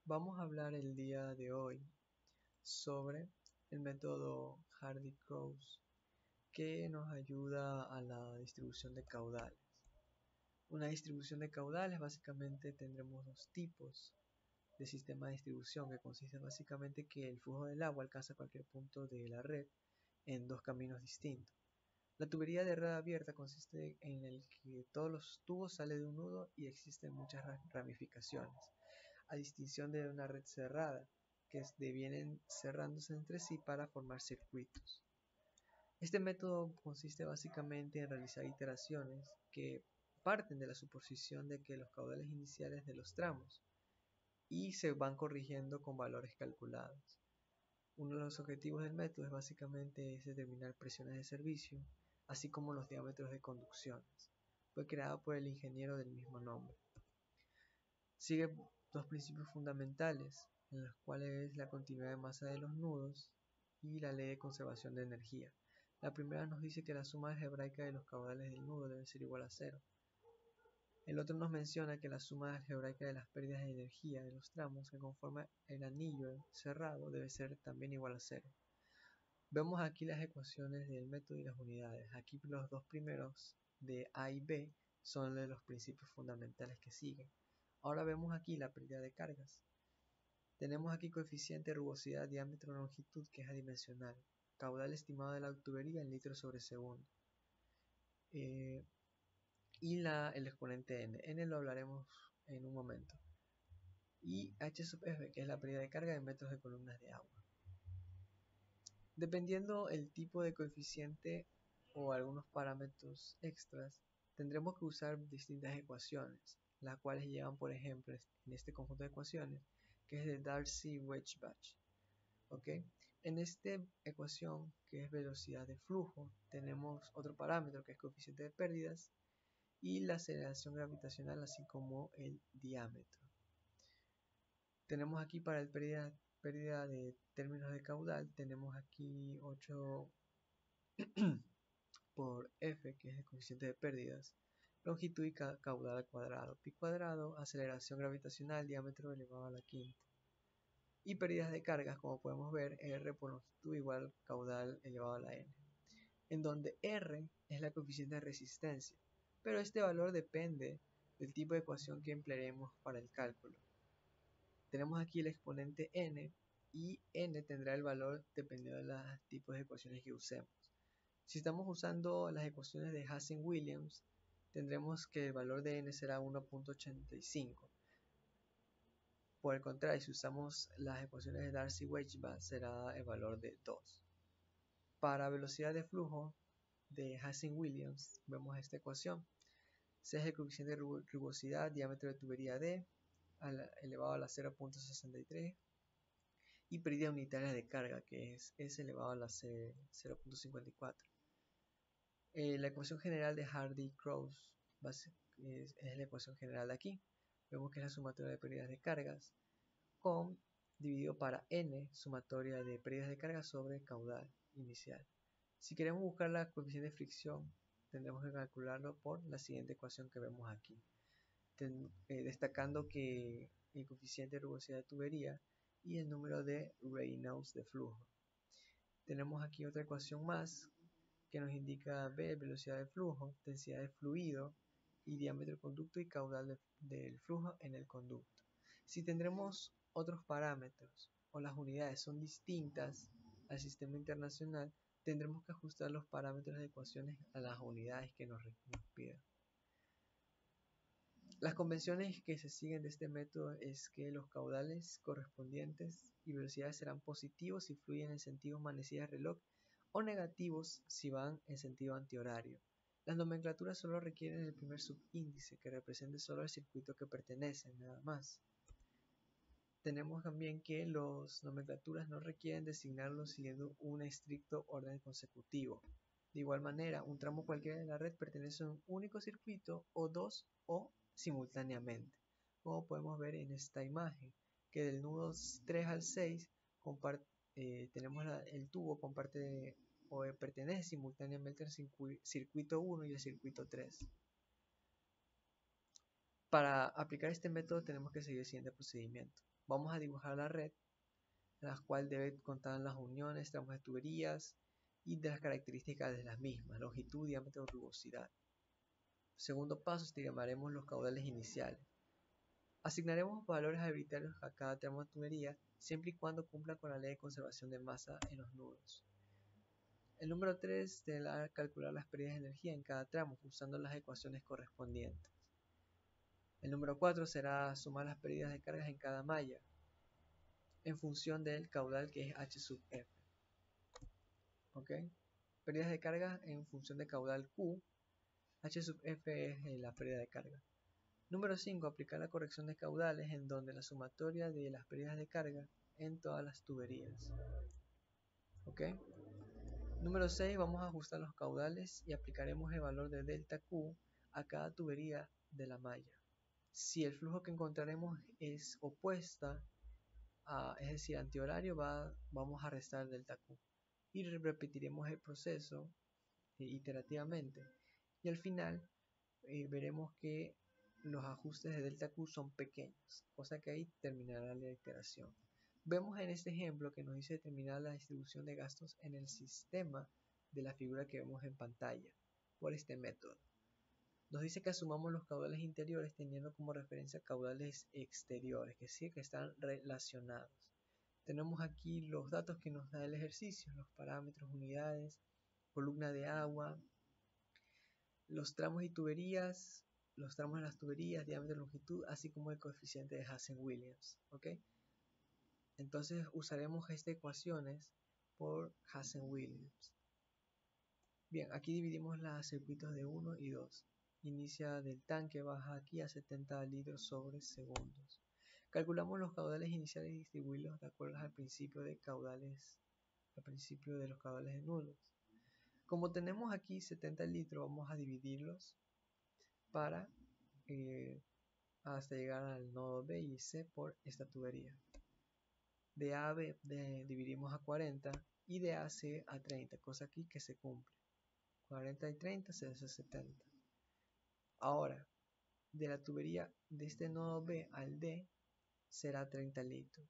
Vamos a hablar el día de hoy sobre el método Hardy-Cross que nos ayuda a la distribución de caudales. Una distribución de caudales básicamente tendremos dos tipos de sistema de distribución que consiste básicamente que el flujo del agua alcanza cualquier punto de la red en dos caminos distintos. La tubería de red abierta consiste en el que todos los tubos salen de un nudo y existen muchas ramificaciones, a distinción de una red cerrada, que vienen cerrándose entre sí para formar circuitos. Este método consiste básicamente en realizar iteraciones que parten de la suposición de que los caudales iniciales de los tramos y se van corrigiendo con valores calculados. Uno de los objetivos del método es básicamente determinar presiones de servicio, así como los diámetros de conducciones. Fue creado por el ingeniero del mismo nombre. Sigue dos principios fundamentales, en los cuales es la continuidad de masa de los nudos y la ley de conservación de energía. La primera nos dice que la suma algebraica de los caudales del nudo debe ser igual a 0. El otro nos menciona que la suma algebraica de las pérdidas de energía de los tramos que conforman el anillo cerrado debe ser también igual a 0. Vemos aquí las ecuaciones del método y las unidades. Aquí los dos primeros de A y B son de los principios fundamentales que siguen. Ahora vemos aquí la pérdida de cargas. Tenemos aquí coeficiente de rugosidad, diámetro, longitud, que es adimensional. Caudal estimado de la tubería en litros sobre segundo. Y el exponente n. N lo hablaremos en un momento. Y H sub F, que es la pérdida de carga en metros de columnas de agua. Dependiendo el tipo de coeficiente o algunos parámetros extras, tendremos que usar distintas ecuaciones, las cuales llevan, por ejemplo, en este conjunto de ecuaciones, que es de Darcy-Weisbach. En esta ecuación, que es velocidad de flujo, tenemos otro parámetro que es coeficiente de pérdidas y la aceleración gravitacional, así como el diámetro. Tenemos aquí para el pérdida de términos de caudal, tenemos aquí 8 por F, que es el coeficiente de pérdidas, longitud y caudal al cuadrado, pi cuadrado, aceleración gravitacional, diámetro elevado a la quinta. Y pérdidas de cargas, como podemos ver, R por longitud igual caudal elevado a la n, en donde R es la coeficiente de resistencia, pero este valor depende del tipo de ecuación que emplearemos para el cálculo. Tenemos aquí el exponente n, y n tendrá el valor dependiendo de los tipos de ecuaciones que usemos. Si estamos usando las ecuaciones de Hazen-Williams, tendremos que el valor de n será 1.85. Por el contrario, si usamos las ecuaciones de Darcy-Weisbach, será el valor de 2. Para velocidad de flujo de Hazen-Williams, vemos esta ecuación. C es el coeficiente de rugosidad, diámetro de tubería D, elevado a la 0.63, y pérdida unitaria de carga, que es S elevado a la 0.54. La ecuación general de Hardy-Cross es la ecuación general de aquí. Vemos que es la sumatoria de pérdidas de cargas dividido para n, sumatoria de pérdidas de carga sobre caudal inicial. Si queremos buscar la coeficiente de fricción, tendremos que calcularlo por la siguiente ecuación que vemos aquí. Destacando que el coeficiente de rugosidad de tubería y el número de Reynolds de flujo. Tenemos aquí otra ecuación más que nos indica B, velocidad de flujo, densidad de fluido y diámetro del conducto y caudal del flujo en el conducto. Si tendremos otros parámetros o las unidades son distintas al sistema internacional, tendremos que ajustar los parámetros de ecuaciones a las unidades que nos pidan. Las convenciones que se siguen de este método es que los caudales correspondientes y velocidades serán positivos si fluyen en sentido manecilla de reloj o negativos si van en sentido antihorario. Las nomenclaturas solo requieren el primer subíndice que represente solo el circuito que pertenecen, nada más. Tenemos también que las nomenclaturas no requieren designarlos siguiendo un estricto orden consecutivo. De igual manera, un tramo cualquiera de la red pertenece a un único circuito o dos o simultáneamente, como podemos ver en esta imagen, que del nudo 3 al 6 tenemos el tubo comparte o pertenece simultáneamente al circuito 1 y al circuito 3. Para aplicar este método tenemos que seguir el siguiente procedimiento. Vamos a dibujar la red, en la cual debe contar las uniones, tramos de tuberías y de las características de las mismas, longitud, diámetro, rugosidad. Segundo paso, estimaremos los caudales iniciales. Asignaremos valores arbitrarios a cada tramo de tubería, siempre y cuando cumpla con la ley de conservación de masa en los nudos. El número 3 deberá calcular las pérdidas de energía en cada tramo usando las ecuaciones correspondientes. El número 4 será sumar las pérdidas de cargas en cada malla en función del caudal que es H sub F. ¿Ok? Pérdidas de carga en función de caudal Q. H sub F es la pérdida de carga. Número 5. Aplicar la corrección de caudales en donde la sumatoria de las pérdidas de carga en todas las tuberías. ¿Ok? Número 6. Vamos a ajustar los caudales y aplicaremos el valor de delta Q a cada tubería de la malla. Si el flujo que encontraremos es opuesta, es decir, antihorario, vamos a restar delta Q. Y repetiremos el proceso iterativamente. Y al final veremos que los ajustes de delta Q son pequeños, cosa que ahí terminará la iteración. Vemos en este ejemplo que nos dice determinar la distribución de gastos en el sistema de la figura que vemos en pantalla por este método. Nos dice que asumamos los caudales interiores teniendo como referencia caudales exteriores, que sí que están relacionados. Tenemos aquí los datos que nos da el ejercicio, los parámetros, unidades, columna de agua, los tramos y tuberías, los tramos de las tuberías, diámetro, longitud, así como el coeficiente de Hazen-Williams. ¿Ok? Entonces usaremos estas ecuaciones por Hazen-Williams. Bien, aquí dividimos los circuitos de 1 y 2. Inicia del tanque, baja aquí a 70 litros sobre segundos. Calculamos los caudales iniciales y distribuirlos de acuerdo al principio de los caudales de nudos. Como tenemos aquí 70 litros, vamos a dividirlos para hasta llegar al nodo B y C por esta tubería. De A a B dividimos a 40 y de A a C a 30, cosa aquí que se cumple. 40 y 30 se hace 70. Ahora, de la tubería de este nodo B al D será 30 litros.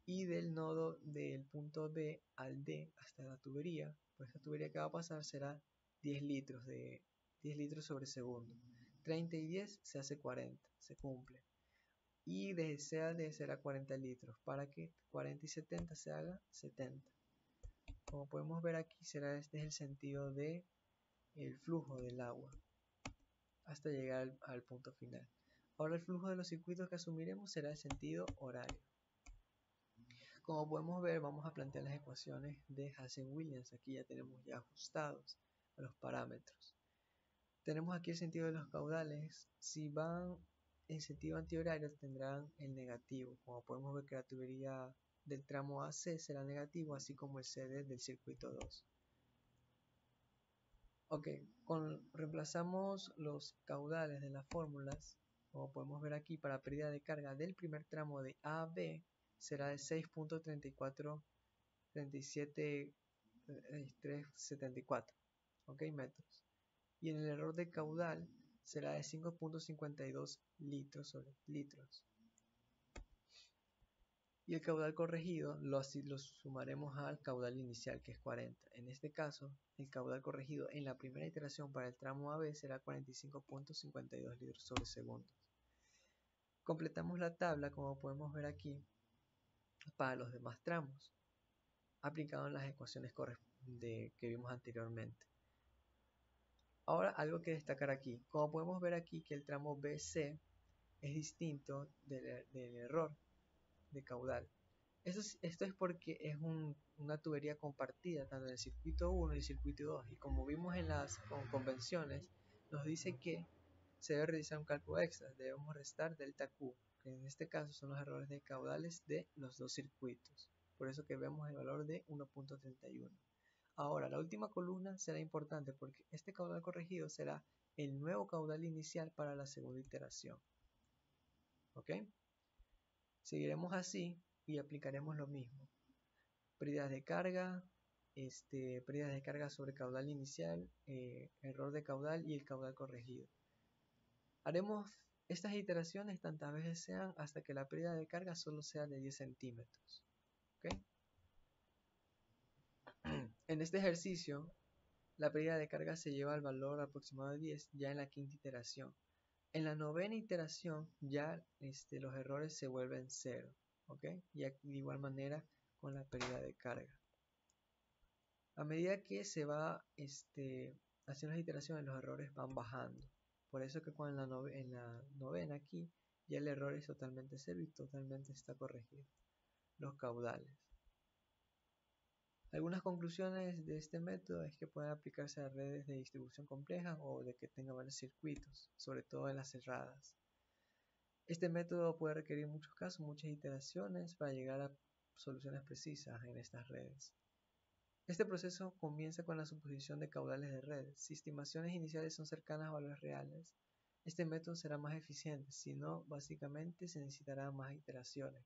Y del nodo del punto B al D hasta la tubería, pues esta tubería que va a pasar será 10 litros sobre segundo. 30 y 10 se hace 40, se cumple. Y de C a D será 40 litros, para que 40 y 70 se haga 70. Como podemos ver aquí, este es el sentido del flujo del agua hasta llegar al punto final. Ahora el flujo de los circuitos que asumiremos será el sentido horario. Como podemos ver, vamos a plantear las ecuaciones de Hazen-Williams. Aquí ya tenemos ya ajustados a los parámetros. Tenemos aquí el sentido de los caudales. Si van en sentido antihorario tendrán el negativo. Como podemos ver que la tubería del tramo AC será negativo, así como el CD del circuito 2. Ok, reemplazamos los caudales de las fórmulas. Como podemos ver aquí, para pérdida de carga del primer tramo de A a B será de 6.3437 metros. Y en el error de caudal será de 5.52 litros sobre litros. Y el caudal corregido lo sumaremos al caudal inicial, que es 40. En este caso, el caudal corregido en la primera iteración para el tramo AB será 45.52 litros sobre segundo. Completamos la tabla, como podemos ver aquí, para los demás tramos, aplicando las ecuaciones que vimos anteriormente. Ahora, algo que destacar aquí. Como podemos ver aquí que el tramo BC es distinto del error de caudal. Esto es porque es una tubería compartida tanto en el circuito 1 y el circuito 2. Y como vimos en las convenciones, nos dice que se debe realizar un cálculo extra. Debemos restar delta Q, que en este caso son los errores de caudales de los dos circuitos. Por eso que vemos el valor de 1.31. Ahora, la última columna será importante porque este caudal corregido será el nuevo caudal inicial para la segunda iteración. ¿Ok? Seguiremos así y aplicaremos lo mismo. Pérdidas de carga, pérdidas de carga sobre caudal inicial, error de caudal y el caudal corregido. Haremos Estas iteraciones tantas veces sean hasta que la pérdida de carga solo sea de 10 centímetros. ¿Okay? En este ejercicio, la pérdida de carga se lleva al valor aproximado de 10 ya en la quinta iteración. En la novena iteración ya los errores se vuelven 0. ¿Okay? Y de igual manera con la pérdida de carga. A medida que se va haciendo las iteraciones, los errores van bajando. Por eso que cuando en la novena aquí, ya el error es totalmente cero y totalmente está corregido. Los caudales. Algunas conclusiones de este método es que pueden aplicarse a redes de distribución compleja o de que tengan varios circuitos, sobre todo en las cerradas. Este método puede requerir en muchos casos muchas iteraciones para llegar a soluciones precisas en estas redes. Este proceso comienza con la suposición de caudales de redes. Si estimaciones iniciales son cercanas a valores reales, este método será más eficiente, si no, básicamente se necesitarán más iteraciones.